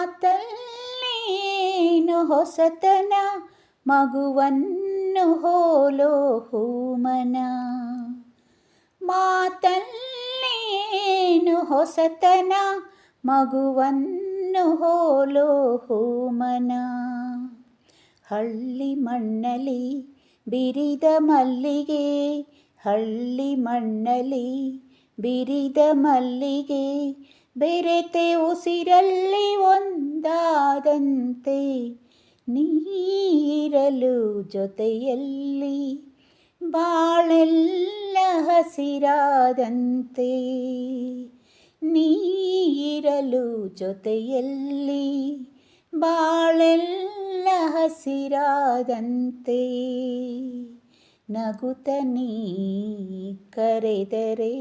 ಮಾತಲ್ಲೇನು ಹೊಸತನ, ಮಗುವನ್ನು ಹೋಲೋ ಹೂಮನ. ಮಾತಲ್ಲೇನು ಹೊಸತನ, ಮಗುವನ್ನು ಹೋಲೋ ಹೂಮನ. ಹಳ್ಳಿ ಮಣ್ಣಲಿ ಬಿರಿದ ಮಲ್ಲಿಗೆ, ಹಳ್ಳಿ ಮಣ್ಣಲಿ ಬಿರಿದ ಮಲ್ಲಿಗೆ, ಬೆರೆತೆ ಉಸಿರಲ್ಲಿ ಒಂದಾದಂತೆ, ನೀರಲು ಜೊತೆಯಲ್ಲಿ ಬಾಳೆಲ್ಲ ಹಸಿರಾದಂತೆ. ನೀರಲು ಜೊತೆಯಲ್ಲಿ ಬಾಳೆಲ್ಲ ಹಸಿರಾದಂತೆ. ನಗುತ್ತ ನೀ ಕರೆದರೆ,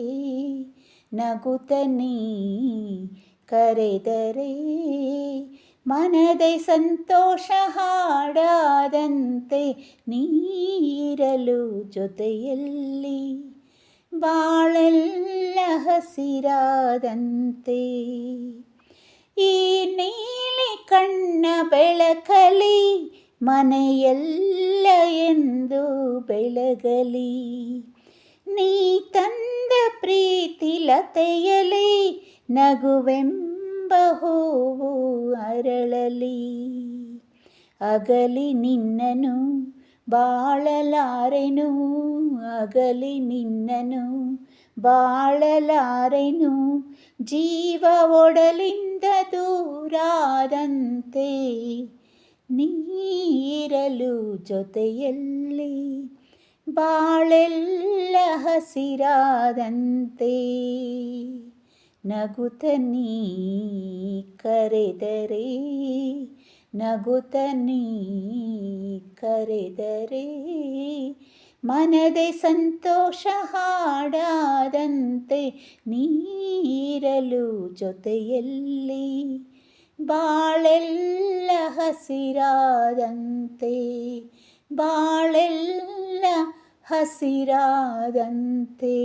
ನಗುತ್ತ ನೀ ಕರೆದರೆ, ಮನದೆ ಸಂತೋಷ ಹಾಡಾದಂತೆ. ನೀರಲು ಜೊತೆಯಲ್ಲಿ ಬಾಳೆಲ್ಲ ಹಸಿರಾದಂತೆ. ಈ ನೀಲಿ ಕಣ್ಣ ಬೆಳಕಲಿ ಮನೆಯೆಲ್ಲ ಎಂದು ಬೆಳಗಲಿ. ನೀ ತಂದ ಪ್ರೀತಿ ಲತೆಯಲಿ ನಗುವೆಂಬ ಹೂವು ಅರಳಲಿ. ಅಗಲಿ ನಿನ್ನನು ಬಾಳಲಾರೆನು, ಅಗಲಿ ನಿನ್ನನು ಬಾಳಲಾರೆನು, ಜೀವ ಒಡಲಿಂದ ದೂರಾದಂತೆ. ನೀರಲು ಜೊತೆಯಲ್ಲಿ ಬಾಳೆಲ್ಲ ಹಸಿರಾದಂತೆ. ನಗುತ್ತ ನೀ ಕರೆದರೆ, ನಗುತ್ತ ನೀ ಕರೆದರೆ, ಮನದೆ ಸಂತೋಷ ಹಾಡಾದಂತೆ. ನೀರಲು ಜೊತೆಯಲ್ಲಿ ಬಾಳೆಲ್ಲ ಹಸಿರಾದಂತೆ, ಬಾಳೆಲ್ಲ ಹಸಿರಾದಂತೆ.